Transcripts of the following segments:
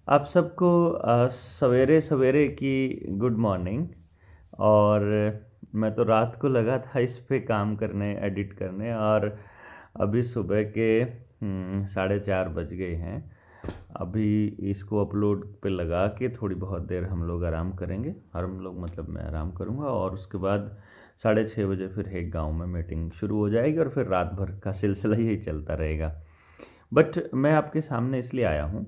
आप सबको सवेरे सवेरे की गुड मॉर्निंग। और मैं तो रात को लगा था इस पे काम करने, एडिट करने, और अभी सुबह के 4:30 बज गए हैं। अभी इसको अपलोड पे लगा के थोड़ी बहुत देर हम लोग आराम करेंगे, और हम लोग मतलब मैं आराम करूँगा, और उसके बाद 6:30 बजे फिर एक गांव में मीटिंग शुरू हो जाएगी, और फिर रात भर का सिलसिला यही चलता रहेगा। बट मैं आपके सामने इसलिए आया हूँ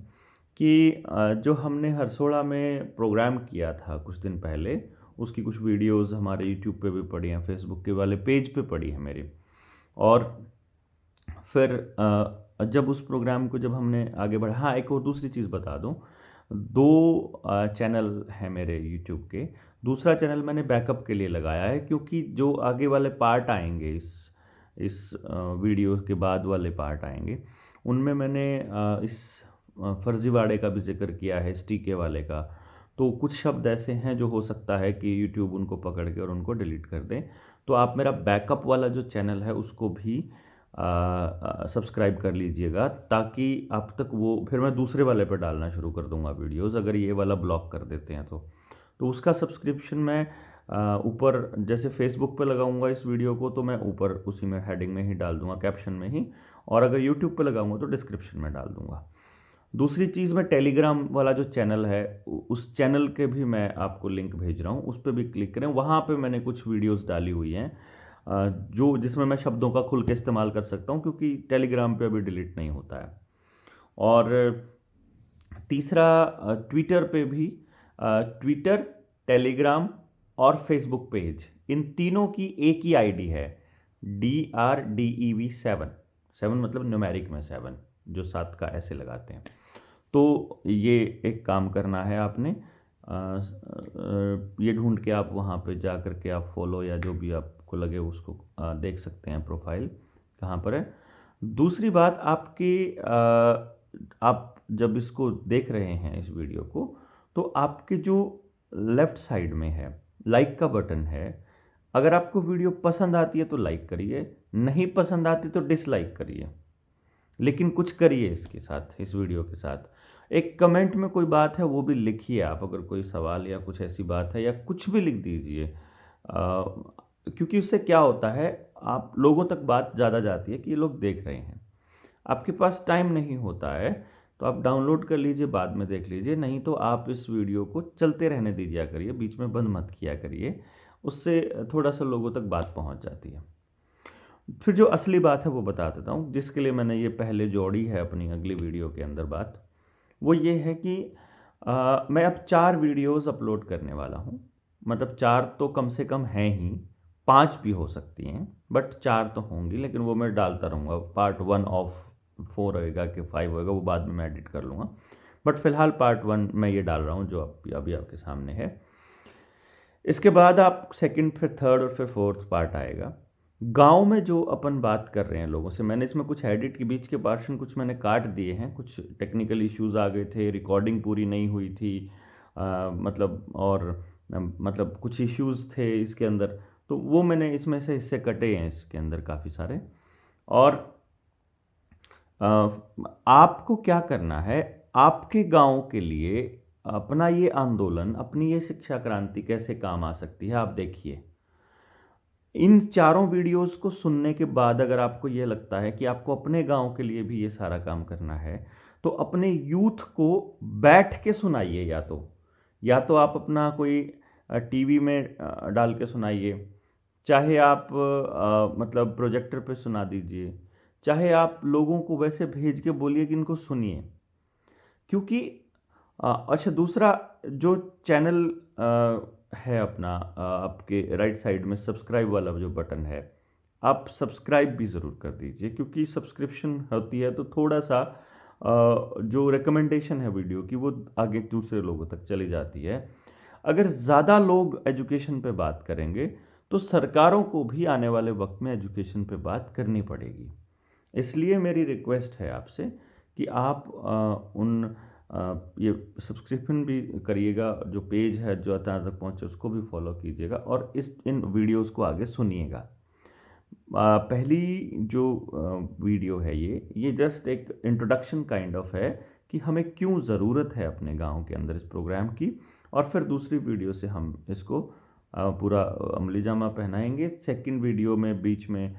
कि जो हमने हरसोड़ा में प्रोग्राम किया था कुछ दिन पहले, उसकी कुछ वीडियोस हमारे यूट्यूब पे भी पड़ी हैं, फेसबुक के वाले पेज पे पड़ी है मेरी। और फिर जब उस प्रोग्राम को जब हमने आगे बढ़ा, हाँ एक और दूसरी चीज़ बता दूँ। दो चैनल हैं मेरे यूट्यूब के। दूसरा चैनल मैंने बैकअप के लिए लगाया है, क्योंकि जो आगे वाले पार्ट आएंगे, इस वीडियो के बाद वाले पार्ट आएंगे, उनमें मैंने इस फर्जीवाड़े का भी जिक्र किया है, स्टीके वाले का। तो कुछ शब्द ऐसे हैं जो हो सकता है कि यूट्यूब उनको पकड़ के और उनको डिलीट कर दें। तो आप मेरा बैकअप वाला जो चैनल है उसको भी सब्सक्राइब कर लीजिएगा, ताकि आप तक वो फिर मैं दूसरे वाले पर डालना शुरू कर दूंगा वीडियोस, अगर ये वाला ब्लॉक कर देते हैं तो उसका सब्सक्रिप्शन मैं ऊपर जैसे फेसबुक पे लगाऊंगा इस वीडियो को, तो मैं ऊपर उसी में हेडिंग में ही डाल दूंगा, कैप्शन में ही। और अगर यूट्यूब पे लगाऊंगा तो डिस्क्रिप्शन में डाल दूंगा। दूसरी चीज़, मैं टेलीग्राम वाला जो चैनल है उस चैनल के भी मैं आपको लिंक भेज रहा हूँ, उस पर भी क्लिक करें। वहाँ पे मैंने कुछ वीडियोस डाली हुई हैं जो जिसमें मैं शब्दों का खुल के इस्तेमाल कर सकता हूँ, क्योंकि टेलीग्राम पे अभी डिलीट नहीं होता है। और तीसरा, ट्विटर पे भी, ट्विटर, टेलीग्राम और फेसबुक पेज, इन तीनों की एक ही आईडी है, DRDEV7। 7 मतलब न्यूमेरिक में 7, जो 7 का ऐसे लगाते हैं। तो ये एक काम करना है आपने, ये ढूंढ के आप वहाँ पे जा कर के आप फॉलो या जो भी आपको लगे उसको देख सकते हैं, प्रोफाइल कहाँ पर है। दूसरी बात, आप जब इसको देख रहे हैं इस वीडियो को, तो आपके जो लेफ्ट साइड में है लाइक का बटन है। अगर आपको वीडियो पसंद आती है तो लाइक करिए, नहीं पसंद आती तो डिसलाइक करिए, लेकिन कुछ करिए इसके साथ, इस वीडियो के साथ। एक कमेंट में कोई बात है वो भी लिखिए आप, अगर कोई सवाल या कुछ ऐसी बात है, या कुछ भी लिख दीजिए। क्योंकि उससे क्या होता है, आप लोगों तक बात ज़्यादा जाती है कि ये लोग देख रहे हैं। आपके पास टाइम नहीं होता है तो आप डाउनलोड कर लीजिए, बाद में देख लीजिए, नहीं तो आप इस वीडियो को चलते रहने दीजिए करिए, बीच में बंद मत किया करिए। उससे थोड़ा सा लोगों तक बात पहुंच जाती है। फिर जो असली बात है वो बता देता हूँ, जिसके लिए मैंने ये पहले जोड़ी है अपनी अगली वीडियो के अंदर बात। वो ये है कि मैं अब 4 वीडियोस अपलोड करने वाला हूँ। मतलब 4 तो कम से कम हैं ही, 5 भी हो सकती हैं, बट 4 तो होंगी, लेकिन वो मैं डालता रहूँगा। पार्ट 1 ऑफ 4 होएगा कि 5 होएगा, वो बाद में मैं एडिट कर लूँगा। बट फिलहाल पार्ट 1 मैं ये डाल रहा हूँ जो अभी आपके सामने है। इसके बाद आप सेकंड, फिर थर्ड और फिर फोर्थ पार्ट आएगा। गांव में जो अपन बात कर रहे हैं लोगों से, मैंने इसमें कुछ एडिट के बीच के पार्शन कुछ मैंने काट दिए हैं, कुछ टेक्निकल इश्यूज आ गए थे, रिकॉर्डिंग पूरी नहीं हुई थी, मतलब और मतलब कुछ इश्यूज थे इसके अंदर, तो वो मैंने इसमें से हिस्से कटे हैं इसके अंदर काफ़ी सारे। और अ, आपको क्या करना है, आपके गांव के लिए अपना ये आंदोलन, अपनी ये शिक्षा क्रांति कैसे काम आ सकती है, आप देखिए। इन चारों वीडियोस को सुनने के बाद अगर आपको ये लगता है कि आपको अपने गांव के लिए भी ये सारा काम करना है, तो अपने यूथ को बैठ के सुनाइए। या तो आप अपना कोई टीवी में डाल के सुनाइए, चाहे आप मतलब प्रोजेक्टर पे सुना दीजिए, चाहे आप लोगों को वैसे भेज के बोलिए कि इनको सुनिए। क्योंकि अच्छा, दूसरा जो चैनल है अपना, आपके राइट साइड में सब्सक्राइब वाला जो बटन है, आप सब्सक्राइब भी ज़रूर कर दीजिए, क्योंकि सब्सक्रिप्शन होती है तो थोड़ा सा जो रिकमेंडेशन है वीडियो की वो आगे दूसरे लोगों तक चली जाती है। अगर ज़्यादा लोग एजुकेशन पे बात करेंगे तो सरकारों को भी आने वाले वक्त में एजुकेशन पे बात करनी पड़ेगी। इसलिए मेरी रिक्वेस्ट है आपसे कि आप ये सब्सक्रिप्शन भी करिएगा, जो पेज है जो अतना तक पहुँचे उसको भी फॉलो कीजिएगा, और इन वीडियोस को आगे सुनिएगा। पहली जो वीडियो है, ये जस्ट एक इंट्रोडक्शन काइंड ऑफ है कि हमें क्यों ज़रूरत है अपने गांव के अंदर इस प्रोग्राम की, और फिर दूसरी वीडियो से हम इसको पूरा अमली जामा पहनाएंगे। सेकंड वीडियो में बीच में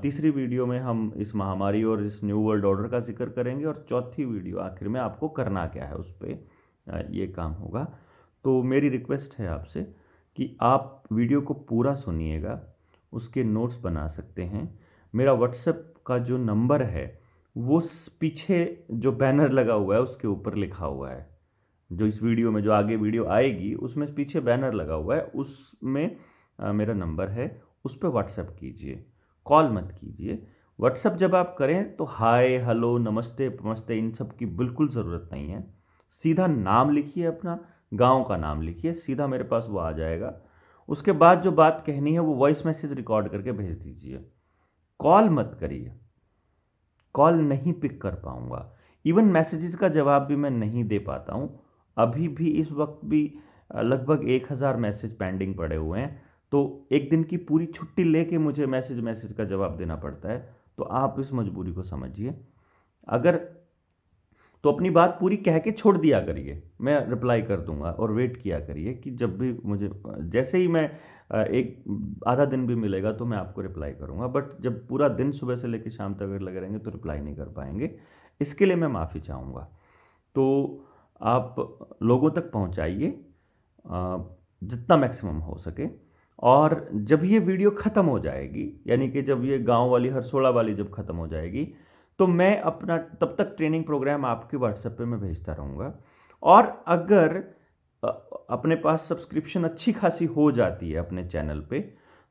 तीसरी वीडियो में हम इस महामारी और इस न्यू वर्ल्ड ऑर्डर का जिक्र करेंगे, और चौथी वीडियो आखिर में आपको करना क्या है उस पर ये काम होगा। तो मेरी रिक्वेस्ट है आपसे कि आप वीडियो को पूरा सुनिएगा, उसके नोट्स बना सकते हैं। मेरा व्हाट्सएप का जो नंबर है वो पीछे जो बैनर लगा हुआ है उसके ऊपर लिखा हुआ है। जो इस वीडियो में जो आगे वीडियो आएगी उसमें पीछे बैनर लगा हुआ है, उसमें मेरा नंबर है, उस पर व्हाट्सएप कीजिए, कॉल मत कीजिए। व्हाट्सएप जब आप करें तो हाय हेलो नमस्ते नमस्ते इन सब की बिल्कुल ज़रूरत नहीं है। सीधा नाम लिखिए, अपना गांव का नाम लिखिए, सीधा मेरे पास वो आ जाएगा। उसके बाद जो बात कहनी है वो वॉइस मैसेज रिकॉर्ड करके भेज दीजिए। कॉल मत करिए, कॉल नहीं पिक कर पाऊंगा। इवन मैसेजेस का जवाब भी मैं नहीं दे पाता हूँ। अभी भी इस वक्त भी लगभग 1000 मैसेज पेंडिंग पड़े हुए हैं, तो एक दिन की पूरी छुट्टी लेके मुझे मैसेज का जवाब देना पड़ता है। तो आप इस मजबूरी को समझिए। अगर तो अपनी बात पूरी कह के छोड़ दिया करिए, मैं रिप्लाई कर दूंगा, और वेट किया करिए कि जब भी मुझे, जैसे ही मैं एक आधा दिन भी मिलेगा तो मैं आपको रिप्लाई करूंगा। बट जब पूरा दिन सुबह से लेकर शाम तक अगर लगे रहेंगे तो रिप्लाई नहीं कर पाएंगे, इसके लिए मैं माफ़ी चाहूँगा। तो आप लोगों तक पहुँचाइए जितना मैक्सिमम हो सके। और जब ये वीडियो ख़त्म हो जाएगी, यानी कि जब ये गांव वाली हरसोड़ा वाली जब ख़त्म हो जाएगी, तो मैं अपना तब तक ट्रेनिंग प्रोग्राम आपके व्हाट्सएप पे मैं भेजता रहूँगा। और अगर अ, अपने पास सब्सक्रिप्शन अच्छी खासी हो जाती है अपने चैनल पे,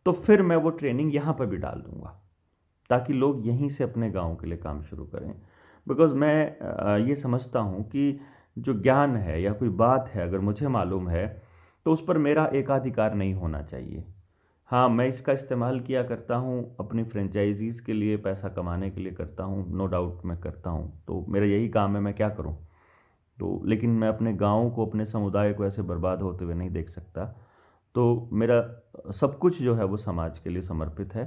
तो फिर मैं वो ट्रेनिंग यहाँ पर भी डाल दूँगा, ताकि लोग यहीं से अपने गांव के लिए काम शुरू करें। बिकॉज़ मैं ये समझता हूँ कि जो ज्ञान है या कोई बात है अगर मुझे मालूम है तो उस पर मेरा एकाधिकार नहीं होना चाहिए। हाँ, मैं इसका इस्तेमाल किया करता हूँ अपनी फ्रेंचाइजीज़ के लिए, पैसा कमाने के लिए करता हूँ, नो डाउट मैं करता हूँ, तो मेरा यही काम है, मैं क्या करूँ। तो लेकिन मैं अपने गाँव को, अपने समुदाय को ऐसे बर्बाद होते हुए नहीं देख सकता। तो मेरा सब कुछ जो है वो समाज के लिए समर्पित है।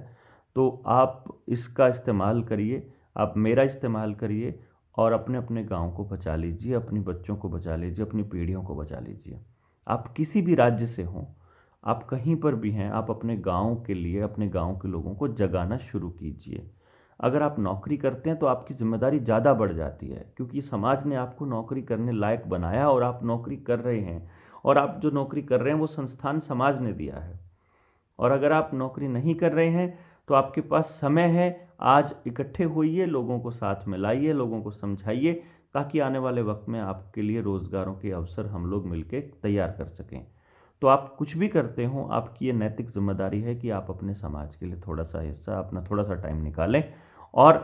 तो आप इसका इस्तेमाल करिए, आप मेरा इस्तेमाल करिए, और अपने अपने गांव को बचा लीजिए, अपने बच्चों को बचा लीजिए, अपनी पीढ़ियों को बचा लीजिए। आप किसी भी राज्य से हों, आप कहीं पर भी हैं, आप अपने गांव के लिए, अपने गांव के लोगों को जगाना शुरू कीजिए। अगर आप नौकरी करते हैं तो आपकी जिम्मेदारी ज़्यादा बढ़ जाती है, क्योंकि समाज ने आपको नौकरी करने लायक बनाया और आप नौकरी कर रहे हैं। और आप जो नौकरी कर रहे हैं वो संस्थान समाज ने दिया है। और अगर आप नौकरी नहीं कर रहे हैं तो आपके पास समय है, आज इकट्ठे होइए, लोगों को साथ में लाइए, लोगों को समझाइए, ताकि आने वाले वक्त में आपके लिए रोज़गारों के अवसर हम लोग मिलकर तैयार कर सकें। तो आप कुछ भी करते हो, आपकी ये नैतिक जिम्मेदारी है कि आप अपने समाज के लिए थोड़ा सा हिस्सा, अपना थोड़ा सा टाइम निकालें, और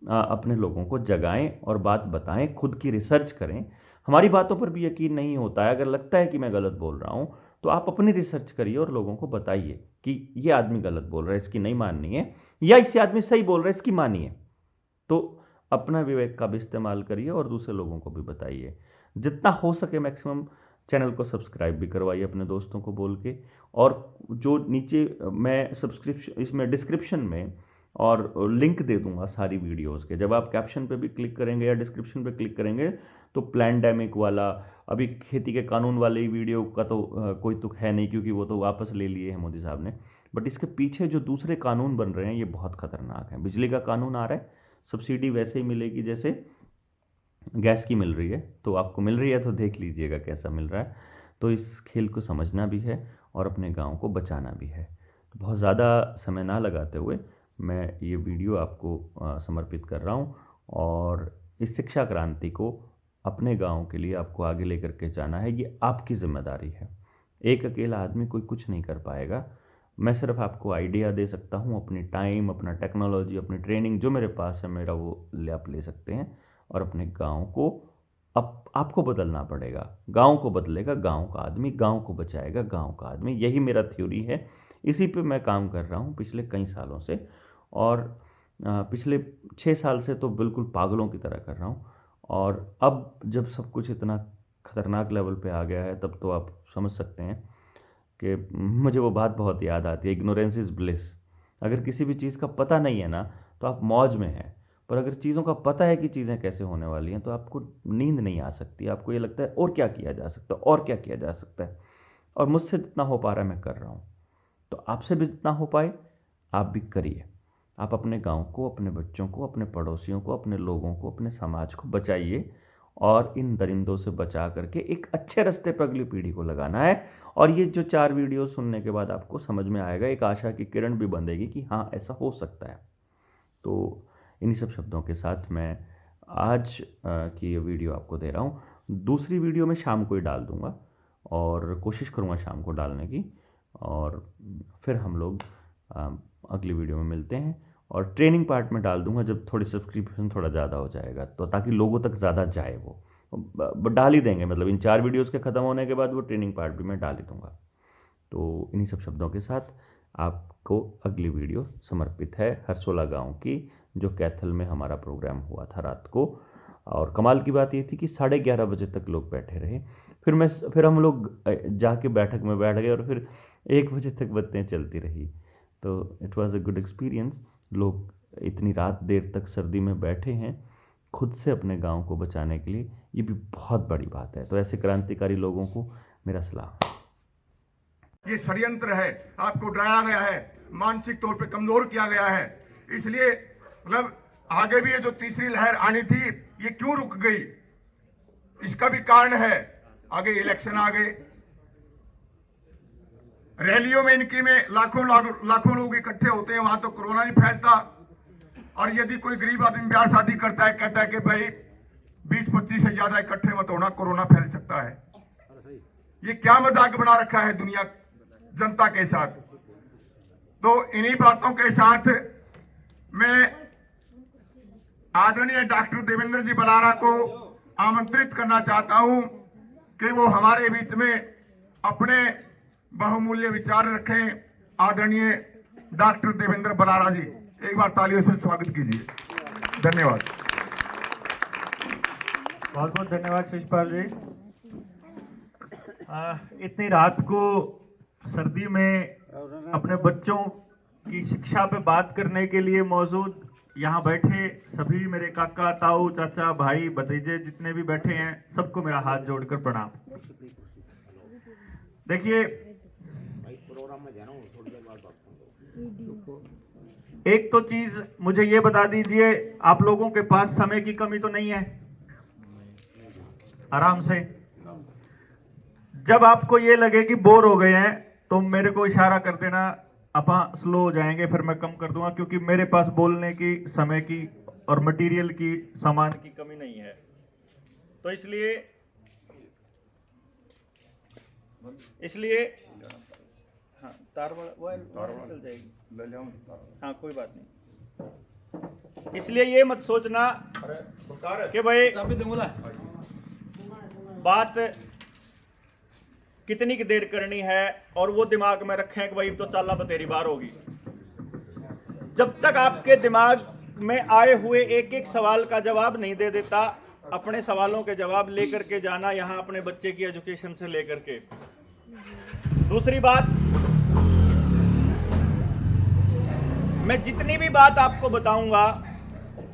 अपने लोगों को जगाएं और बात बताएं, खुद की रिसर्च करें। हमारी बातों पर भी यकीन नहीं होता है, अगर लगता है कि मैं गलत बोल रहा हूँ तो आप अपनी रिसर्च करिए और लोगों को बताइए कि ये आदमी गलत बोल रहा है, इसकी नहीं माननी है, या इससे आदमी सही बोल रहा है, इसकी मानिए। तो अपना विवेक का भी इस्तेमाल करिए और दूसरे लोगों को भी बताइए। जितना हो सके मैक्सिमम चैनल को सब्सक्राइब भी करवाइए अपने दोस्तों को बोल के। और जो नीचे मैं सब्सक्रिप्शन, इसमें डिस्क्रिप्शन में और लिंक दे दूंगा सारी वीडियोस के, जब आप कैप्शन पे भी क्लिक करेंगे या डिस्क्रिप्शन पे क्लिक करेंगे तो प्लैंडेमिक वाला, अभी खेती के कानून वाले वीडियो का तो कोई तुक है नहीं, क्योंकि वो तो वापस ले लिए हैं मोदी साहब ने। बट इसके पीछे जो दूसरे कानून बन रहे हैं ये बहुत खतरनाक हैं। बिजली का कानून आ रहा है, सब्सिडी वैसे ही मिलेगी जैसे गैस की मिल रही है, तो आपको मिल रही है तो देख लीजिएगा कैसा मिल रहा है। तो इस खेल को समझना भी है और अपने गांव को बचाना भी है। तो बहुत ज़्यादा समय ना लगाते हुए मैं ये वीडियो आपको समर्पित कर रहा हूँ, और इस शिक्षा क्रांति को अपने गांव के लिए आपको आगे लेकर के जाना है, ये आपकी जिम्मेदारी है। एक अकेला आदमी कोई कुछ नहीं कर पाएगा। मैं सिर्फ आपको आइडिया दे सकता हूँ, अपनी टाइम, अपना टेक्नोलॉजी, अपनी ट्रेनिंग जो मेरे पास है मेरा, वो आप ले सकते हैं, और अपने गांव को आपको बदलना पड़ेगा। गांव को बदलेगा गांव का आदमी, गांव को बचाएगा गांव का आदमी। यही मेरा थ्योरी है, इसी पे मैं काम कर रहा हूँ पिछले कई सालों से। और पिछले 6 साल से तो बिल्कुल पागलों की तरह कर रहा हूँ। और अब जब सब कुछ इतना खतरनाक लेवल पे आ गया है, तब तो आप समझ सकते हैं कि मुझे वो बात बहुत याद आती है, इग्नोरेंस इज़ ब्लिस। अगर किसी भी चीज़ का पता नहीं है ना तो आप मौज में हैं। पर अगर चीज़ों का पता है कि चीज़ें कैसे होने वाली हैं तो आपको नींद नहीं आ सकती, आपको ये लगता है और क्या किया जा सकता है, और क्या किया जा सकता है। और मुझसे जितना हो पा रहा है मैं कर रहा हूँ, तो आपसे भी जितना हो पाए आप भी करिए। आप अपने गांव को, अपने बच्चों को, अपने पड़ोसियों को, अपने लोगों को, अपने समाज को बचाइए और इन दरिंदों से बचा करके एक अच्छे रास्ते पर अगली पीढ़ी को लगाना है। और ये जो 4 वीडियो सुनने के बाद आपको समझ में आएगा, एक आशा की किरण भी बंधेगी कि हाँ ऐसा हो सकता है। तो इन्हीं सब शब्दों के साथ मैं आज की ये वीडियो आपको दे रहा हूँ। दूसरी वीडियो मैं शाम को ही डाल दूँगा और कोशिश करूँगा शाम को डालने की, और फिर हम लोग अगली वीडियो में मिलते हैं। और ट्रेनिंग पार्ट में डाल दूंगा जब थोड़ी सब्सक्रिप्शन थोड़ा ज़्यादा हो जाएगा, तो ताकि लोगों तक ज़्यादा जाए। वो डाल ही देंगे, मतलब इन 4 वीडियोस के ख़त्म होने के बाद वो ट्रेनिंग पार्ट भी मैं डाल ही दूंगा। तो इन्हीं सब शब्दों के साथ आपको अगली वीडियो समर्पित है हरसोला गांव की, जो कैथल में हमारा प्रोग्राम हुआ था रात को। और कमाल की बात ये थी कि 11:30 बजे तक लोग बैठे रहे। फिर हम लोग जाके बैठक में बैठ गए और फिर 1 बजे तक बातें चलती रही। तो it was a good experience. लोग इतनी रात देर तक सर्दी में बैठे हैं खुद से अपने गांव को बचाने के लिए, ये भी बहुत बड़ी बात है। तो ऐसे क्रांतिकारी लोगों को मेरा सलाम। ये षड्यंत्र है, आपको डराया गया है, मानसिक तौर पे कमजोर किया गया है। इसलिए मतलब आगे भी ये जो तीसरी लहर आनी थी ये क्यों रुक गई, इसका भी कारण है। आगे इलेक्शन आ गए, रैलियों में इनकी में लाखों लोग इकट्ठे होते हैं, वहां तो कोरोना नहीं फैलता। और यदि कोई गरीब आदमी ब्याह शादी करता है, कहता है कि भाई 20-25 से ज्यादा इकट्ठे मत होना, कोरोना फैल सकता है। ये क्या मजाक बना रखा है दुनिया जनता के साथ। तो इन्हीं बातों के साथ मैं आदरणीय डॉक्टर देवेंद्र जी बलारा को आमंत्रित करना चाहता हूं कि वो हमारे बीच में अपने बहुमूल्य विचार रखें। आदरणीय डॉक्टर देवेंद्र बलारा जी, एक बार तालियों से स्वागत कीजिए। धन्यवाद। बहुत बहुत धन्यवाद शिषपाल जी। इतनी रात को सर्दी में अपने बच्चों की शिक्षा पे बात करने के लिए मौजूद यहाँ बैठे सभी मेरे काका, ताऊ, चाचा, भाई, भतीजे जितने भी बैठे हैं, सबको मेरा हाथ जोड़कर प्रणाम। देखिए, एक तो चीज मुझे ये बता दीजिए, आप लोगों के पास समय की कमी तो नहीं है? आराम से, जब आपको ये लगे कि बोर हो गए हैं तो मेरे को इशारा कर देना, अपा स्लो हो जाएंगे, फिर मैं कम कर दूंगा, क्योंकि मेरे पास बोलने की, समय की और मटेरियल की, सामान की कमी नहीं है। तो इसलिए हाँ, तार वाला चल जाएगी, हाँ कोई बात नहीं। इसलिए ये मत सोचना कि भाई बात कितनी की देर करनी है और वो दिमाग में रखें कि भाई तो चाला बतेरी बार होगी। जब तक आपके दिमाग में आए हुए एक एक सवाल का जवाब नहीं दे देता, अपने सवालों के जवाब लेकर के जाना यहाँ अपने बच्चे की एजुकेशन से लेकर के। दूसरी बात, मैं जितनी भी बात आपको बताऊंगा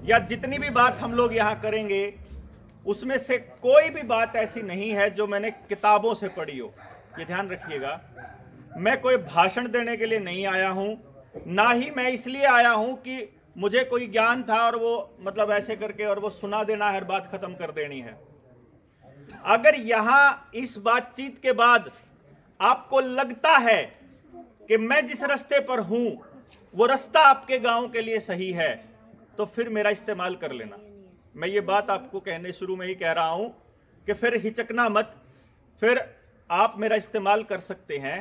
या जितनी भी बात हम लोग यहाँ करेंगे, उसमें से कोई भी बात ऐसी नहीं है जो मैंने किताबों से पढ़ी हो। ये ध्यान रखिएगा, मैं कोई भाषण देने के लिए नहीं आया हूं, ना ही मैं इसलिए आया हूं कि मुझे कोई ज्ञान था और वो मतलब ऐसे करके और वो सुना देना है, बात खत्म कर देनी है। अगर यहां इस बातचीत के बाद आपको लगता है कि मैं जिस रास्ते पर हूं वो रास्ता आपके गांव के लिए सही है, तो फिर मेरा इस्तेमाल कर लेना। मैं ये बात आपको कहने शुरू में ही कह रहा हूं कि फिर हिचकना मत, फिर आप मेरा इस्तेमाल कर सकते हैं।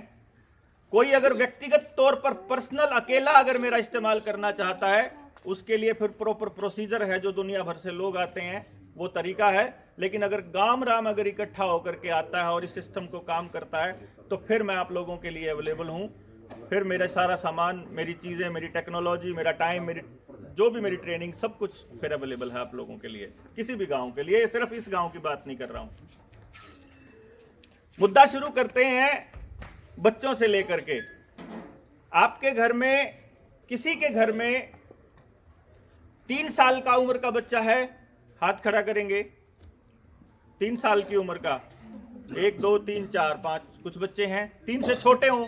कोई अगर व्यक्तिगत तौर पर पर्सनल अकेला अगर मेरा इस्तेमाल करना चाहता है, उसके लिए फिर प्रॉपर प्रोसीजर है, जो दुनिया भर से लोग आते हैं, वो तरीका है। लेकिन अगर गांव राम अगर इकट्ठा होकर के आता है और इस सिस्टम को काम करता है, तो फिर मैं आप लोगों के लिए अवेलेबल हूं। फिर मेरा सारा सामान, मेरी चीज़ें, मेरी टेक्नोलॉजी, मेरा टाइम, मेरी जो भी मेरी ट्रेनिंग, सब कुछ फिर अवेलेबल है आप लोगों के लिए, किसी भी गांव के लिए। सिर्फ इस गांव की बात नहीं कर रहा हूं। मुद्दा शुरू करते हैं बच्चों से लेकर के। आपके घर में, किसी के घर में 3 साल का उम्र का बच्चा है, हाथ खड़ा करेंगे। 3 साल की उम्र का, 1 2 3 4 5, कुछ बच्चे हैं 3 से छोटे हों,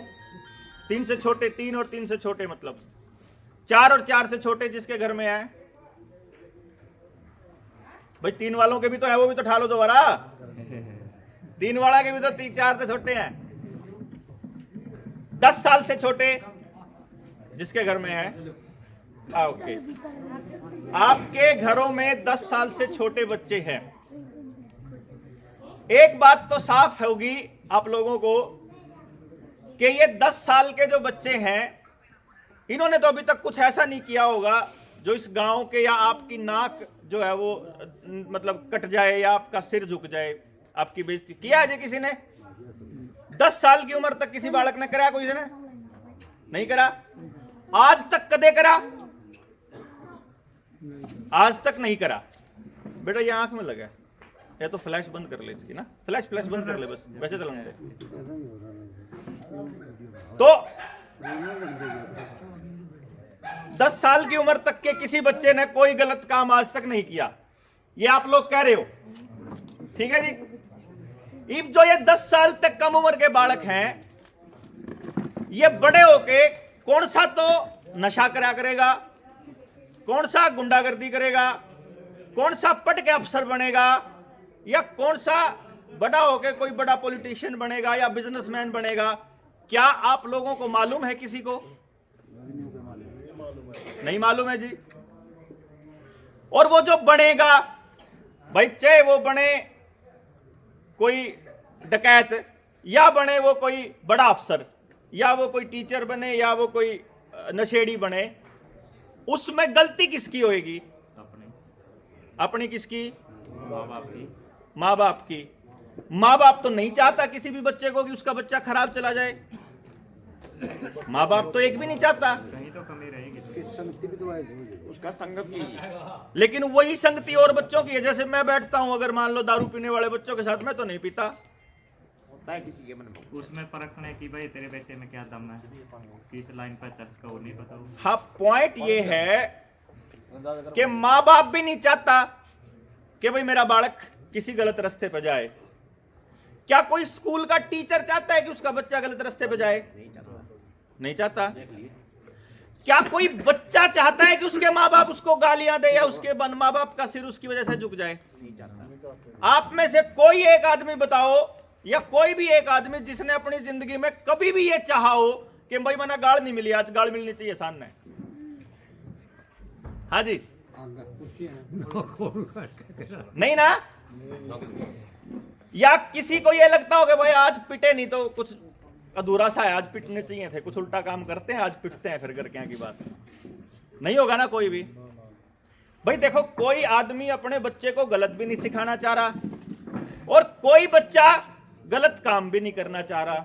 3 से छोटे, 3 और 3 से छोटे मतलब 4 और 4 से छोटे जिसके घर में है भाई, 3 वालों के भी तो है, वो भी तो उठा लो दोबारा। 3 वाला के भी तो 3 4 से छोटे हैं। 10 साल से छोटे जिसके घर में है, ओके, आपके घरों में 10 साल से छोटे बच्चे हैं। एक बात तो साफ होगी आप लोगों को कि ये 10 साल के जो बच्चे हैं, इन्होंने तो अभी तक कुछ ऐसा नहीं किया होगा जो इस गांव के या आपकी नाक जो है वो मतलब कट जाए या आपका सिर झुक जाए, आपकी बेइज्जती किया है जी किसी ने? 10 साल की उम्र तक किसी बालक ने करा? कोई ने नहीं करा। आज तक कदे करा? आज तक नहीं करा। बेटा ये आंख में लगा है, या तो फ्लैश बंद कर ले इसकी ना, फ्लैश बंद कर ले, बस वैसे चलाने दे। तो 10 साल की उम्र तक के किसी बच्चे ने कोई गलत काम आज तक नहीं किया, ये आप लोग कह रहे हो, ठीक है जी। अब जो ये 10 साल तक कम उम्र के बालक हैं, ये बड़े होके कौन सा तो नशा करा करेगा, कौन सा गुंडागर्दी करेगा, कौन सा पट के अफसर बनेगा, या कौन सा बड़ा होके कोई बड़ा पॉलिटिशियन बनेगा या बिजनेसमैन बनेगा, क्या आप लोगों को मालूम है? किसी को नहीं मालूम है जी। और वो जो बनेगा भाई, चाहे वो बने कोई डकैत, या बने वो कोई बड़ा अफसर, या वो कोई टीचर बने, या वो कोई नशेड़ी बने, उसमें गलती किसकी होएगी? अपनी किसकी? माँ बाप की। माँ बाप तो नहीं चाहता किसी भी बच्चे को कि उसका बच्चा खराब चला जाए। माँ बाप तो एक भी नहीं चाहता, कहीं तो कमी रहेगी, उसका संगत की, लेकिन वही संगति और बच्चों की है। जैसे मैं बैठता हूं, अगर मान लो दारू पीने वाले बच्चों के साथ, मैं तो नहीं पीता, होता है किसी के मन में, उसमें परखने की भाई तेरे बेटे में क्या दम है, किस लाइन पर चल का वो नहीं पता। हाँ, पॉइंट ये है कि माँ बाप भी नहीं चाहता कि भाई मेरा बालक किसी गलत रास्ते पर जाए। क्या कोई स्कूल का टीचर चाहता है कि उसका बच्चा गलत रास्ते पर जाए? नहीं चाहता। क्या कोई बच्चा चाहता है कि उसके माँ बाप उसको गालियां दे या उसके माँ बाप का सिर उसकी वजह से झुक जाए? आप में से कोई एक आदमी बताओ, या कोई भी एक आदमी जिसने अपनी जिंदगी में कभी भी ये चाहा हो कि भाई मना गाड़ नहीं मिली, आज गाड़ मिलनी चाहिए सामने। हाँ जी, नहीं ना? या किसी को ये लगता हो कि भाई आज पिटे नहीं तो कुछ अधूरा सा है, आज पिटने चाहिए थे, कुछ उल्टा काम करते हैं आज पिटते हैं, फिर करके की बात नहीं होगा ना कोई भी। भाई देखो, कोई आदमी अपने बच्चे को गलत भी नहीं सिखाना चाह रहा, और कोई बच्चा गलत काम भी नहीं करना चाह रहा,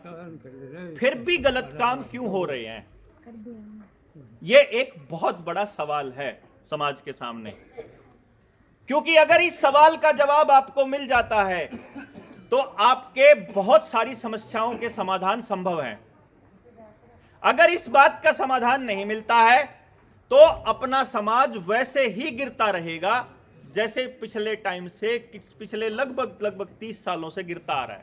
फिर भी गलत काम क्यों हो रहे हैं? ये एक बहुत बड़ा सवाल है समाज के सामने, क्योंकि अगर इस सवाल का जवाब आपको मिल जाता है तो आपके बहुत सारी समस्याओं के समाधान संभव हैं। अगर इस बात का समाधान नहीं मिलता है तो अपना समाज वैसे ही गिरता रहेगा जैसे पिछले टाइम से, पिछले लगभग 30 सालों से गिरता आ रहा है।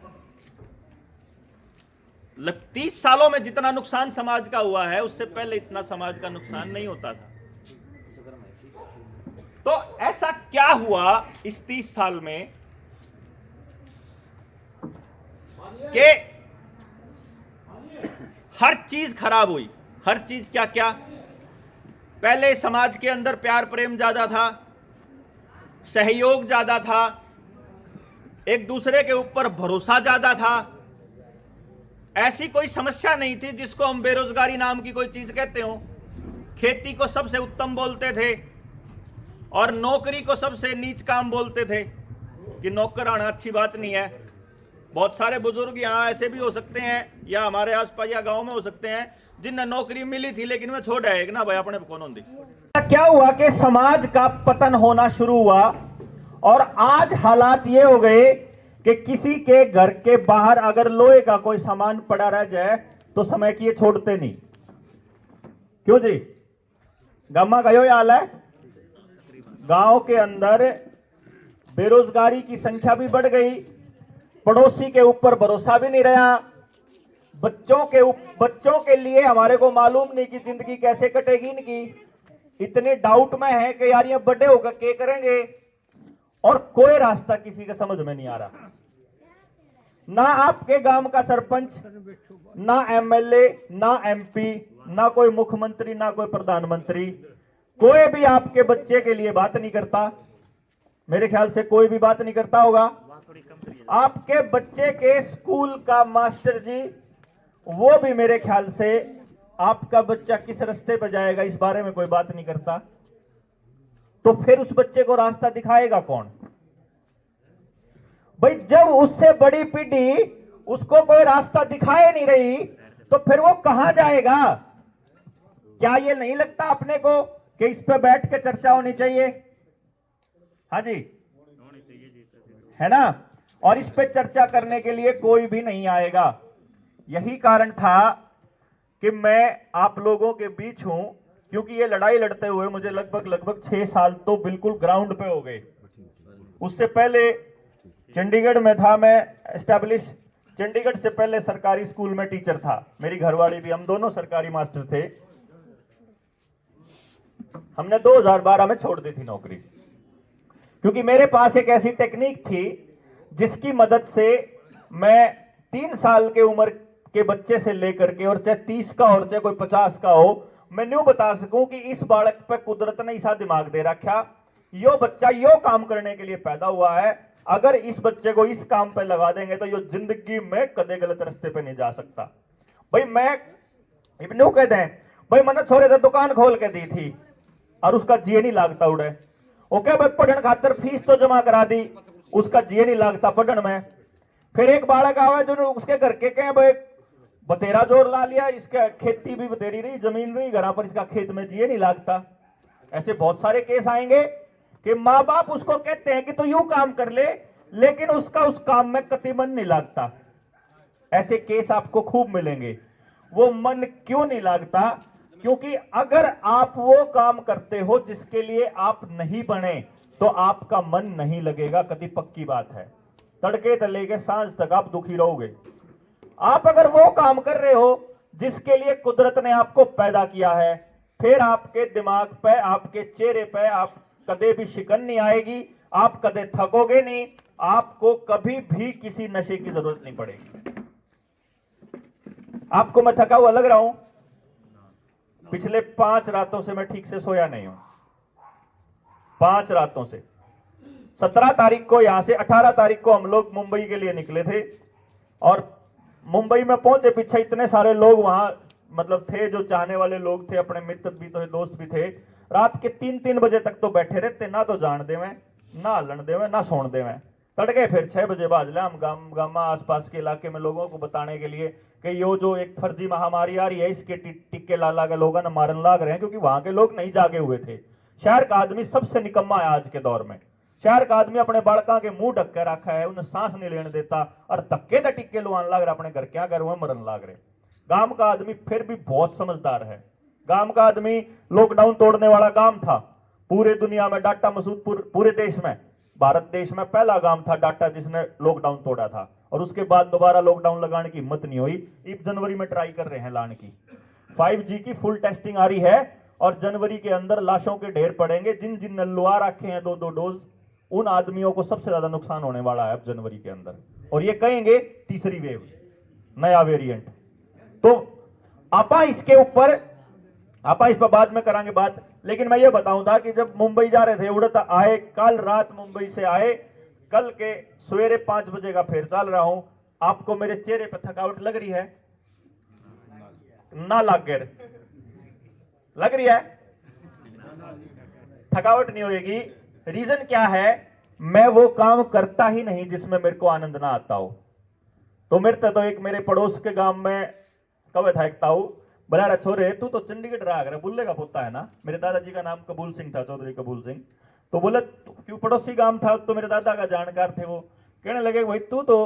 30 सालों में जितना नुकसान समाज का हुआ है, उससे पहले इतना समाज का नुकसान नहीं होता था। तो ऐसा क्या हुआ इस 30 साल में कि हर चीज खराब हुई? हर चीज क्या क्या? पहले समाज के अंदर प्यार प्रेम ज्यादा था, सहयोग ज्यादा था, एक दूसरे के ऊपर भरोसा ज्यादा था, ऐसी कोई समस्या नहीं थी जिसको हम बेरोजगारी नाम की कोई चीज कहते हो। खेती को सबसे उत्तम बोलते थे और नौकरी को सबसे नीच काम बोलते थे कि नौकर आना अच्छी बात नहीं है। बहुत सारे बुजुर्ग यहाँ ऐसे भी हो सकते हैं या हमारे आसपास या गांव में हो सकते हैं जिन्हें नौकरी मिली थी लेकिन मैं छोड़ आए ना भाई अपने कौन होती। क्या हुआ कि समाज का पतन होना शुरू हुआ और आज हालात ये हो गए कि किसी के घर के बाहर अगर लोहे का कोई सामान पड़ा रह जाए तो समय की ये छोड़ते नहीं। क्यों जी? गामा गयो हाल है गांव के अंदर बेरोजगारी की संख्या भी बढ़ गई, पड़ोसी के ऊपर भरोसा भी नहीं रहा, बच्चों के लिए हमारे को मालूम नहीं कि जिंदगी कैसे कटेगी इनकी, इतने डाउट में है कि यार ये बड़े होकर क्या करेंगे, और कोई रास्ता किसी के समझ में नहीं आ रहा। ना आपके गांव का सरपंच, ना एमएलए, ना एमपी, ना कोई मुख्यमंत्री, ना कोई प्रधानमंत्री, कोई भी आपके बच्चे के लिए बात नहीं करता। मेरे ख्याल से कोई भी बात नहीं करता होगा। आपके बच्चे के स्कूल का मास्टर जी, वो भी मेरे ख्याल से आपका बच्चा किस रास्ते पर जाएगा इस बारे में कोई बात नहीं करता। तो फिर उस बच्चे को रास्ता दिखाएगा कौन? भाई जब उससे बड़ी पीढ़ी उसको कोई रास्ता दिखाए नहीं रही तो फिर वो कहां जाएगा? क्या ये नहीं लगता अपने को कि इस पे बैठ के चर्चा होनी चाहिए? हाँ जी, है ना? और इस पे चर्चा करने के लिए कोई भी नहीं आएगा। यही कारण था कि मैं आप लोगों के बीच हूं, क्योंकि ये लड़ाई लड़ते हुए मुझे लगभग 6 साल तो बिल्कुल ग्राउंड पे हो गए। उससे पहले चंडीगढ़ में था मैं एस्टैब्लिश, चंडीगढ़ से पहले सरकारी स्कूल में टीचर था, मेरी घरवाली भी, हम दोनों सरकारी मास्टर थे। हमने 2012 में छोड़ दी थी नौकरी, क्योंकि मेरे पास एक ऐसी टेक्निक थी जिसकी मदद से मैं 3 साल के उम्र के बच्चे से लेकर के, और चाहे 30 का और चाहे कोई 50 का हो, मैं न्यू बता सकूं कि इस बालक पे कुदरत ने ऐसा दिमाग दे रखा, यो बच्चा यो काम करने के लिए पैदा हुआ है, अगर इस बच्चे को इस काम पे लगा देंगे तो यो जिंदगी में कदे गलत रास्ते पे नहीं जा सकता। भाई मैं इब्नू कहते हैं, भाई मैंने छोरे तो दुकान खोल के दी थी और उसका जी नहीं लागता उड़े, ओके भाई पढ़न खातर फीस तो जमा करा दी, उसका जी नहीं लागता पढ़न में। फिर एक बालक आवा जो उसके घर के कहे भाई बतेरा जोर ला लिया, इसका खेती भी बतेरी रही, जमीन रही घर पर, इसका खेत में जी नहीं लागता। ऐसे बहुत सारे केस आएंगे कि माँ बाप उसको कहते हैं कि तो यूं काम कर ले, लेकिन उसका उस काम में कतई मन नहीं लगता। ऐसे केस आपको खूब मिलेंगे। वो मन क्यों नहीं लगता? क्योंकि अगर आप वो काम करते हो जिसके लिए आप नहीं बने तो आपका मन नहीं लगेगा, कभी पक्की बात है। तड़के से लेके सांझ तक आप दुखी रहोगे। आप अगर वो काम कर रहे हो जिसके लिए कुदरत ने आपको पैदा किया है, फिर आपके दिमाग पे, आपके चेहरे पे आप कदे भी शिकन नहीं आएगी, आप कदे थकोगे नहीं, आपको कभी भी किसी नशे की जरूरत नहीं पड़ेगी। आपको मैं थका हुआ लग रहा हूं? पिछले 5 रातों से मैं ठीक से सोया नहीं हूं, 5 रातों से। 17 तारीख को यहां से 18 तारीख को हम लोग मुंबई के लिए निकले थे, और मुंबई में पहुंचे पीछे इतने सारे लोग वहां मतलब थे, जो चाहने वाले लोग थे, अपने मित्र भी थे, दोस्त भी थे। रात के 3-3 बजे तक तो बैठे रहते, ना तो जान देवे, ना हलन देवे, ना सोन देवे। तड़के फिर 6 बजे बाजले हम गामा आसपास के इलाके में लोगों को बताने के लिए कि यो जो एक फर्जी महामारी आ रही है, इसके टिक्के ला के लोगों ने मारन लाग रहे हैं, क्योंकि वहां के लोग नहीं जागे हुए थे। शहर का आदमी सबसे निकम्मा है आज के दौर में। शहर का आदमी अपने बालका के मुंह ढक के रखा है, उन्हें सांस नहीं लेने देता, और धक्के द टिक्के लुआन लाग रहे, अपने घर क्या घर हुए मरन लाग रहे। गांव का आदमी फिर भी बहुत समझदार है। गांव का आदमी लॉकडाउन तोड़ने वाला गांव था। पूरे दुनिया में डाटा मसूद, पूरे देश में, भारत देश में पहला गांव था डाटा जिसने लॉकडाउन तोड़ा था, और उसके बाद दोबारा लॉकडाउन लगाने की हिम्मत नहीं हुई। इस जनवरी में ट्राई कर रहे हैं लाने की। 5G की फुल टेस्टिंग आ रही है, और जनवरी के अंदर लाशों के ढेर पड़ेंगे। जिन जिन ने लुआ रखे हैं 2-2 डोज, उन आदमियों को सबसे ज्यादा नुकसान होने वाला है अब जनवरी के अंदर, और ये कहेंगे तीसरी वेव, नया वेरिएंट। तो आपा इसके ऊपर इस पर बाद में करांगे बात, लेकिन मैं ये बताऊं था कि जब मुंबई जा रहे थे, उड़ता आए, कल रात मुंबई से आए, कल के सवेरे 5 बजे का फिर चल रहा हूं। आपको मेरे चेहरे पर थकावट लग रही है? ना लग रही है? थकावट नहीं होगी। रीजन क्या है? मैं वो काम करता ही नहीं जिसमें मेरे को आनंद ना आता हो। तो एक मेरे पड़ोस के गांव में कब था एक ताऊ, बोला रहा छोरे तू तो चंडीगढ़ रहा कर, बुल्ले का पोता है ना। मेरे दादाजी का नाम कबूल सिंह था, चौधरी कबूल सिंह। तो बोले क्यों, पड़ोसी गांव था तो मेरे दादा का जानकार थे। वो कहने लगे भाई तू तो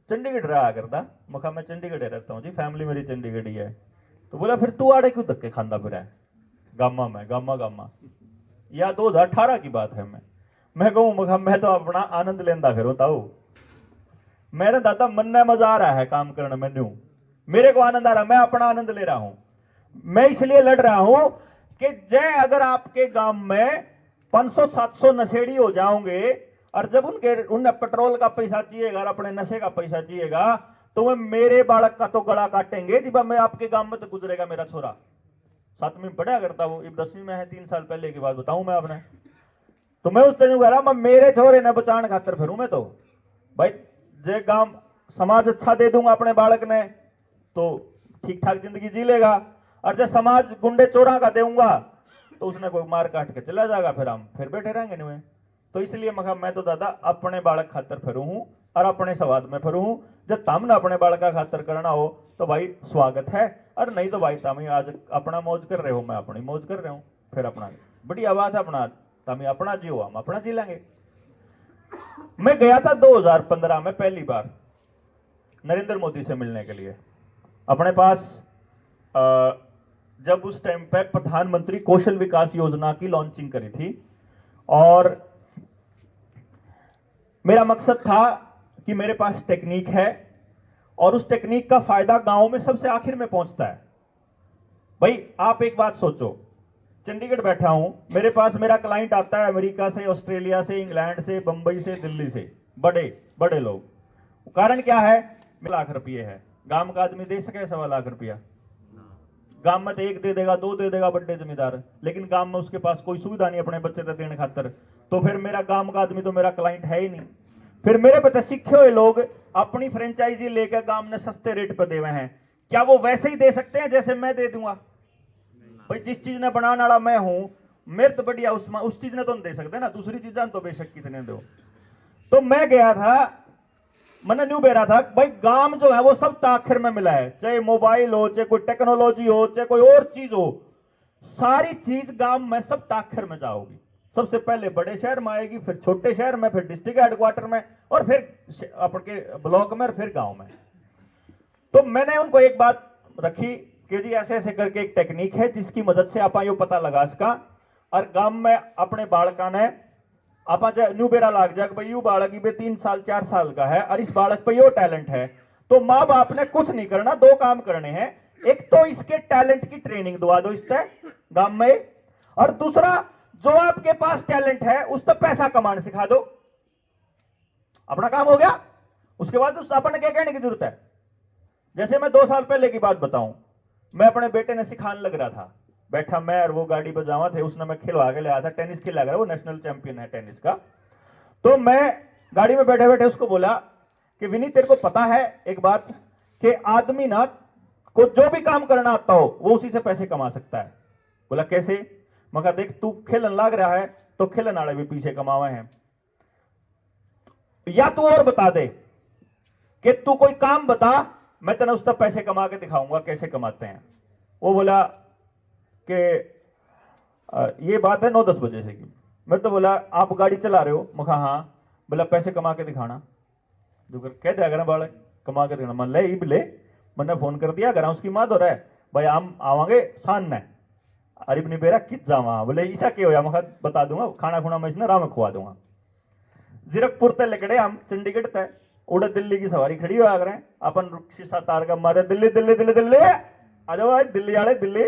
चंडीगढ़ रहा करता। मखा मैं चंडीगढ़ रहता हूँ जी, फैमिली मेरी चंडीगढ़ ही है। तो बोला फिर तू आड़े क्यों धक्के खांदा फिर है गामा में, गामा। या 2018 की बात है। मैं कहूँ मैं तो अपना आनंद लेंदा फिर ताऊ, मेरे दादा मन में मजा आ रहा है काम करने में, न्यू मेरे को आनंद आ रहा है, मैं अपना आनंद ले रहा हूं। मैं इसलिए लड़ रहा हूं कि जय अगर आपके गांव में 500-700 नशेड़ी हो जाओगे और जब उन्हें पेट्रोल का पैसा चाहिएगा और अपने नशे का पैसा चाहिएगा तो वह मेरे बालक का तो गला काटेंगे जी। मैं आपके गांव में तो गुजरेगा मेरा छोरा, 7वीं में पढ़ा करता हूं, 10वीं में है, 3 साल पहले की बात बताऊं मैं आपने। तो मैं उस दिन कह रहा मैं मेरे छोरे ने बचाने खातर फिरूं। मैं तो भाई जे गांव समाज अच्छा दे दूंगा अपने बालक ने तो ठीक ठाक जिंदगी जी लेगा, और जब समाज गुंडे चोरा का देऊंगा तो उसने कोई मार काट के चला जाएगा, फिर हम फिर बैठे रहेंगे नहीं। तो इसलिए मैं तो दादा अपने बालक खातर फिरू हूं और अपने समाज में फिरू हूं। जब तमने अपने बालक का खातर करना हो तो भाई स्वागत है, और नहीं तो भाई तमी आज अपना मौज कर रहे हो, मैं अपनी मौज कर रहा हूं, फिर अपना बढ़िया बात है, अपना तमी अपना जियो, हम अपना जी लेंगे। मैं गया था 2015 में पहली बार नरेंद्र मोदी से मिलने के लिए अपने पास, जब उस टाइम पे प्रधानमंत्री कौशल विकास योजना की लॉन्चिंग करी थी, और मेरा मकसद था कि मेरे पास टेक्निक है और उस टेक्निक का फायदा गांव में सबसे आखिर में पहुंचता है। भाई आप एक बात सोचो, चंडीगढ़ बैठा हूं, मेरे पास मेरा क्लाइंट आता है अमेरिका से, ऑस्ट्रेलिया से, इंग्लैंड से, बंबई से, दिल्ली से, बड़े बड़े लोग। कारण क्या है? लाख रुपये है, गांव का आदमी दे सके 1.25 लाख रुपया? गांव में तो 1 दे देगा, 2 दे देगा बड़े जमींदार, लेकिन गांव में उसके पास कोई सुविधा नहीं अपने बच्चे देने खातर, तो फिर मेरा गांव का आदमी तो मेरा क्लाइंट है ही नहीं। फिर मेरे पता सीखे हुए लोग अपनी फ्रेंचाइजी लेकर गांव में सस्ते रेट पर दे हुए हैं, क्या वो वैसे ही दे सकते हैं जैसे मैं दे दूंगा? भाई जिस चीज ने बनाने वाला मैं हूं, मेरे तो बढ़िया उस चीज ने तो नहीं दे सकते ना, दूसरी चीजें तो बेशक कितने दो। तो मैं गया था, मैंने न्यू बेरा था भाई गांव जो है वो सब आखिर में मिला है, चाहे मोबाइल हो, चाहे कोई टेक्नोलॉजी हो, चाहे कोई और चीज हो, सारी चीज गांव में सब आखिर में जाओगी। सबसे पहले बड़े शहर में आएगी, फिर छोटे शहर में, फिर डिस्ट्रिक्ट हेडक्वार्टर में, और फिर अपने ब्लॉक में, और फिर गांव में। तो मैंने उनको एक बात रखी कि जी ऐसे ऐसे करके एक टेक्निक है जिसकी मदद से आप यो पता लगा सका, और गांव में अपने बालका ने आप न्यू बेरा लाग जाए भाई यू बालक 3 साल 4 साल का है और इस बालक पे यो टैलेंट है, तो माँ बाप ने कुछ नहीं करना, 2 काम करने हैं। एक तो इसके टैलेंट की ट्रेनिंग दवा दो इससे गांव में, और दूसरा जो आपके पास टैलेंट है उस पर पैसा कमाने सिखा दो, अपना काम हो गया। उसके बाद उस अपन ने क्या कहने की जरूरत है? जैसे मैं 2 साल पहले की बात बताऊं, मैं अपने बेटे ने सिखाने लग रहा था, बैठा मैं और वो गाड़ी पर जावा थे, उसने मैं खिलवा के लाया था, टेनिस खिला गया, वो नेशनल चैंपियन है टेनिस का। तो मैं गाड़ी में बैठे बैठे उसको बोला कि विनीत तेरे को पता है एक बात, कि आदमी ना को जो भी काम करना आता हो वो उसी से पैसे कमा सकता है। बोला कैसे? मैं कहा देख तू खेलन लाग रहा है तो खेलन वाले भी पीछे कमावे हैं, या तू और बता दे कि तू कोई काम बता, मैं तेने उस तक पैसे कमा के दिखाऊंगा कैसे कमाते हैं। वो बोला कि ये बात है 9-10 बजे से की। मैं तो बोला आप गाड़ी चला रहे हो? मैं कहा हाँ। बोला पैसे कमा के दिखाना, जो कह दिया अगर बालक कमा के दिखाना। मन ले ही ले, मैंने फोन कर दिया, घर उसकी माँ दो रहा है भाई हम आवांगे शान ने, अरे अपनी बेरा कित जावा। बोले ऐसा क्या होया? मैं बता दूंगा, खाना खुना मैं इसने राह में खुआ दूंगा। जीरकपुर तक लिकड़े हम चंडीगढ़ तक उड़े, दिल्ली की सवारी खड़ी हुआ करें, अपन शीशा तार का मारे दिल्ली दिल्ली दिल्ली दिल्ली आ जाओ दिल्ली वाले दिल्ली।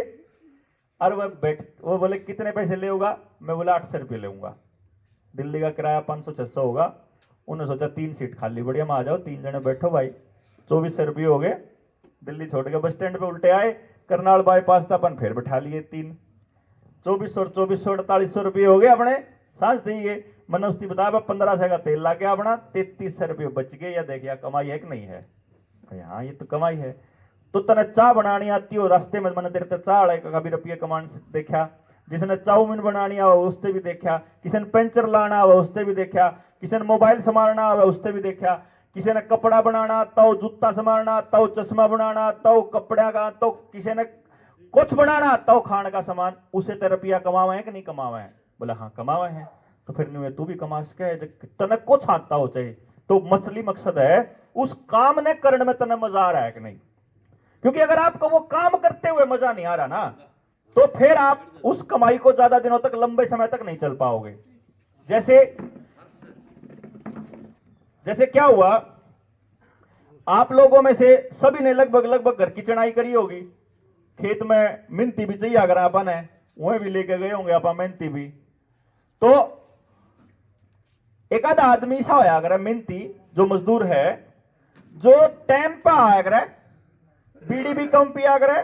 और वो बोले कितने पैसे ले होगा? मैं बोला 800 रुपये लेऊंगा। दिल्ली का किराया 500-600 होगा। उन्होंने सोचा 3 सीट खाली, बढ़िया में आ जाओ 3 जने बैठो भाई, 2400 रुपये हो गए। दिल्ली छोड़ के बस स्टैंड पे उल्टे आए, करनाल बाईपास था, अपन फिर बैठा लिए 3, 2400 और 2400 4800 रुपये हो गए अपने सांस दिए। मैंने उसकी बताया 1500 का तेल ला गया अपना, 3300 रुपये बच गए। या देखिए कमाई है कि नहीं है? हाँ ये तो कमाई है। तो तने चाय बनानी आती हो, रास्ते में मैंने तेरे ते चाय कभी रुपये कमान देखा, जिसने चाउमीन बनानी आवा उससे भी देखा, किसी ने पेंचर लाना आवा उससे भी देखा, किसी ने मोबाइल संभालना आवा उससे भी देखा, किसी ने कपड़ा बनाना आता हो, जूता संभालना आता हो, चश्मा बनाना आता हो, कपड़ा का आता हो, किसी ने कुछ बनाना आता हो खाने का सामान, उसे ते रुपया कमावे है कि नहीं कमावे है? बोला हाँ कमावे है। तो फिर नहीं तू भी कमा सके, तने कुछ आता हो चाहिए। तो मसली मकसद है उस काम ने करने में तने मजा आ रहा है कि नहीं? क्योंकि अगर आपको वो काम करते हुए मजा नहीं आ रहा ना, तो फिर आप उस कमाई को ज्यादा दिनों तक, लंबे समय तक नहीं चल पाओगे। जैसे जैसे क्या हुआ, आप लोगों में से सभी ने लगभग घर की चढ़ाई करी होगी, खेत में मेहनती भी चाहिए अगर अपन है, वह भी लेके गए होंगे आप मेहनती भी। तो एक आधा आदमी ऐसा होया अगर मेहनती जो मजदूर है, जो टाइम पे आया करे, बीड़ी भी कम पिया करे,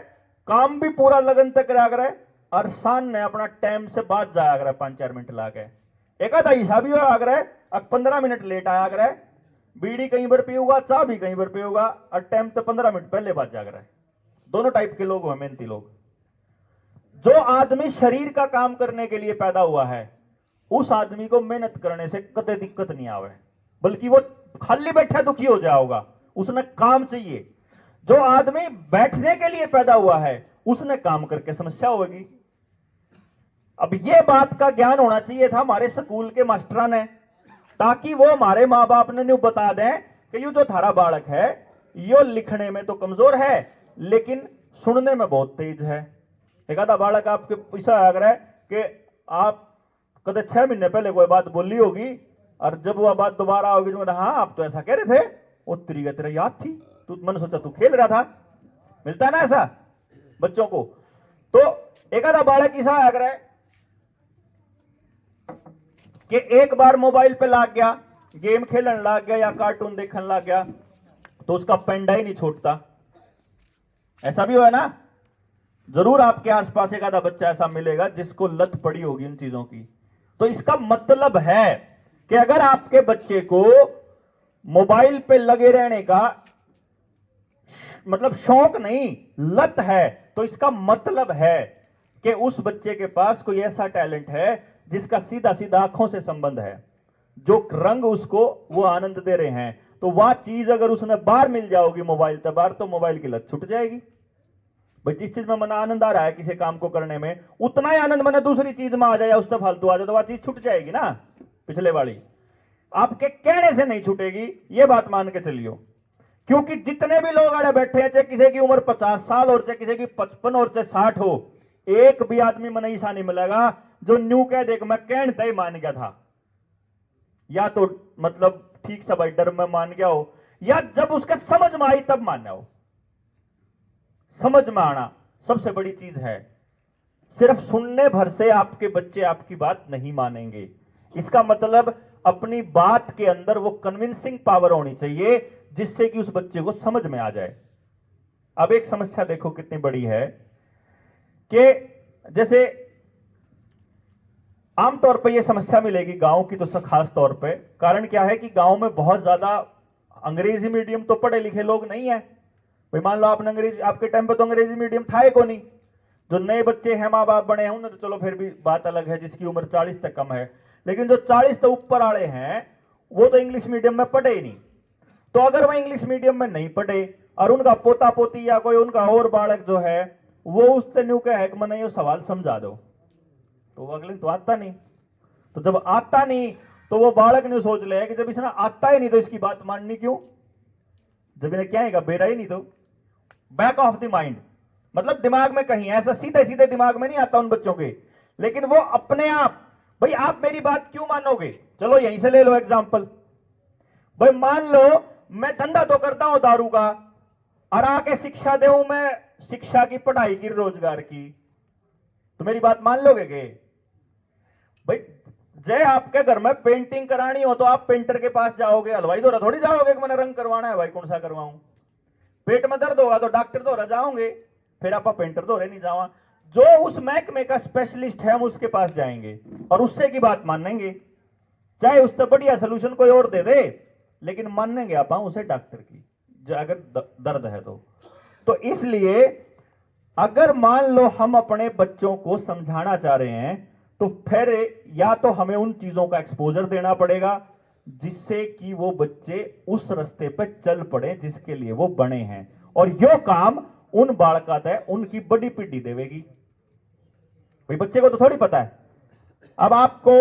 काम भी पूरा लगन तक करा करे, और शान ने अपना टाइम से बाद जाया करे 5-4 मिनट लाके। एक आधा ऐसा भी होया करे 15 मिनट लेट आया करे, बीड़ी कहीं पर पीऊंगा, चाय भी कहीं पर पीऊंगा, और टाइम तो 15 मिनट पहले बाद जा करे। दोनों टाइप के लोग हैं मेहनती लोग। जो आदमी शरीर का काम करने के लिए पैदा हुआ है, उस आदमी को मेहनत करने से कतई दिक्कत नहीं आवे, बल्कि वो खाली बैठा दुखी हो जाएगा, उसने काम चाहिए। जो आदमी बैठने के लिए पैदा हुआ है, उसने काम करके समस्या होगी। अब ये बात का ज्ञान होना चाहिए था हमारे स्कूल के मास्टरान ने, ताकि वो हमारे माँ बाप ने न्यू बता दें कि ये जो थारा बालक है, यो लिखने में तो कमजोर है लेकिन सुनने में बहुत तेज है। एक आधा बालक आपके पैसा आ रहा है कि आप कदे 6 महीने पहले कोई बात बोली होगी, और जब वह बात दोबारा होगी तो हाँ आप तो ऐसा कह रहे थे, वो तेरा याद थी, तू मैंने सोचा तू खेल रहा था। मिलता है ना ऐसा बच्चों को। तो एक आधा बालक ऐसा आ रहा है कि एक बार मोबाइल पे लाग गया, गेम खेलने लग गया या कार्टून देखने लग गया, तो उसका पेंडा ही नहीं छोड़ता। ऐसा भी हुआ ना, जरूर आपके आसपास एक आधा बच्चा ऐसा मिलेगा जिसको लत पड़ी होगी इन चीजों की। तो इसका मतलब है कि अगर आपके बच्चे को मोबाइल पे लगे रहने का मतलब शौक नहीं, लत है, तो इसका मतलब है कि उस बच्चे के पास कोई ऐसा टैलेंट है जिसका सीधा सीधा आंखों से संबंध है। जो रंग उसको वो आनंद दे रहे हैं, तो वह चीज अगर उसने बाहर मिल जाओगी मोबाइल से बाहर, तो मोबाइल की लत छूट जाएगी। भाई जिस चीज में मन आनंद आ रहा है किसी काम को करने में, उतना ही आनंद मन दूसरी चीज में आ जाए या उससे फालतू आ जाए, तो वह चीज छूट जाएगी ना। पिछले वाली आपके कहने से नहीं छूटेगी, ये बात मान के चलियो। क्योंकि जितने भी लोग आड़े बैठे हैं, चाहे किसी की उम्र 50 साल और चाहे किसी की 55 और चाहे 60 हो, एक भी आदमी मन ऐसा नहीं मिलेगा जो न्यू कह देख मैं कहने तय मान गया था, या तो मतलब ठीक से भाई डर में मान गया हो, या जब उसके समझ में आई तब माना हो। समझ में आना सबसे बड़ी चीज है। सिर्फ सुनने भर से आपके बच्चे आपकी बात नहीं मानेंगे। इसका मतलब अपनी बात के अंदर वो कन्विंसिंग पावर होनी चाहिए जिससे कि उस बच्चे को समझ में आ जाए। अब एक समस्या देखो कितनी बड़ी है कि जैसे आमतौर पर यह समस्या मिलेगी गांव की, तो खास तौर पे कारण क्या है कि गांव में बहुत ज्यादा अंग्रेजी मीडियम तो पढ़े लिखे लोग नहीं है। भाई मान लो आपने अंग्रेजी, आपके टाइम पे तो अंग्रेजी मीडियम था ही को नहीं। जो नए बच्चे हैं माँ बाप बने हैं तो चलो फिर भी बात अलग है, जिसकी उम्र 40 तक कम है, लेकिन जो 40 से ऊपर वाले हैं वो तो इंग्लिश मीडियम में पढ़े ही नहीं। तो अगर वह इंग्लिश मीडियम में नहीं पढ़े और उनका पोता पोती या कोई उनका और बालक जो है वो उससे न्यू कहे है कि मैंने ये सवाल समझा दो, तो अगले तो आता नहीं। तो जब आता नहीं तो वो बालक ने सोच लिया कि जब इसने आता ही नहीं तो इसकी बात माननी क्यों, जब इन्हें क्या है बेरा ही नहीं। तो बैक ऑफ द माइंड मतलब दिमाग में कहीं, ऐसा सीधे सीधे दिमाग में नहीं आता उन बच्चों के, लेकिन वो अपने आप, भाई आप मेरी बात क्यों मानोगे। चलो यहीं से ले लो एग्जांपल। भाई मान लो मैं धंधा तो करता हूं दारू का और आके शिक्षा दे मैं शिक्षा की, पढ़ाई की, रोजगार की, तो मेरी बात मान लोगे के। भाई जय आपके घर में पेंटिंग करानी हो तो आप पेंटर के पास जाओगे, हलवाई दौरा थोड़ी जाओगे कि मैंने रंग करवाना है भाई कौन सा करवाऊं। पेट में दर्द होगा तो डॉक्टर दौरा जाओगे, फिर आप पेंटर दौरे नहीं जावा। जो उस महकमे का स्पेशलिस्ट है हम उसके पास जाएंगे और उससे की बात मानेंगे, चाहे उससे बढ़िया सोल्यूशन कोई और दे दे, लेकिन मानेंगे आप उसे डॉक्टर की अगर दर्द है तो इसलिए अगर मान लो हम अपने बच्चों को समझाना चाह रहे हैं तो फिर या तो हमें उन चीजों का एक्सपोजर देना पड़ेगा जिससे कि वो बच्चे उस रास्ते पर चल पड़े जिसके लिए वो बने हैं, और यो काम उन बालका है उनकी बड़ी पीढ़ी देवेगी। भाई बच्चे को तो थोड़ी पता है। अब आपको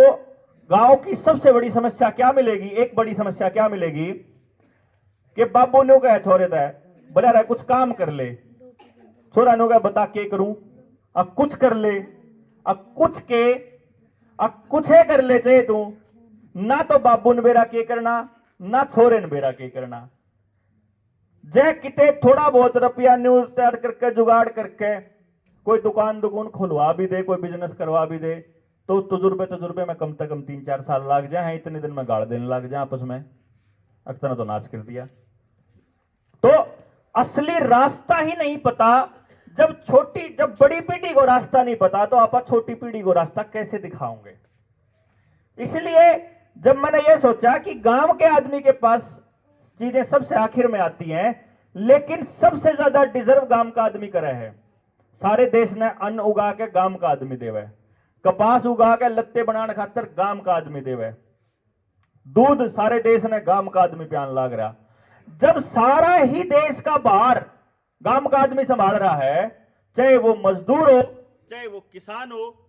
गांव की सबसे बड़ी समस्या क्या मिलेगी, एक बड़ी समस्या क्या मिलेगी कि बाबू ने कहा छोरे था बोला रहा कुछ काम कर ले, छोरा ने कहा बता के करूं, अब कुछ कर ले, अब कुछ के, अब कुछ है कर ले चाहे तू ना, तो बाबू ने बेरा के करना ना छोरे ने बेरा के करना। जय किते थोड़ा बहुत रुपया न्यूज तैयार करके जुगाड़ करके कोई दुकान खुलवा भी दे, कोई बिजनेस करवा भी दे, तो तजुर्बे में कम से कम 3-4 साल लग जाए, इतने दिन में गाड़ देने लग जाए आपस में। अक्सर तो नाश कर दिया। तो असली रास्ता ही नहीं पता, जब बड़ी पीढ़ी को रास्ता नहीं पता तो आप छोटी पीढ़ी को रास्ता कैसे दिखाओगे। इसलिए जब मैंने यह सोचा कि गांव के आदमी के पास चीजें सबसे आखिर में आती हैं, लेकिन सबसे ज्यादा डिजर्व गांव का आदमी करे है। सारे देश ने अन्न उगा के गांव का आदमी देवे, कपास उगा के लत्ते बनाने खातर गांव का आदमी देवे, दूध सारे देश ने गांव का आदमी प्यान लाग रहा। जब सारा ही देश का भार गांव का आदमी संभाल रहा है, चाहे वो मजदूर हो, चाहे वो किसान हो,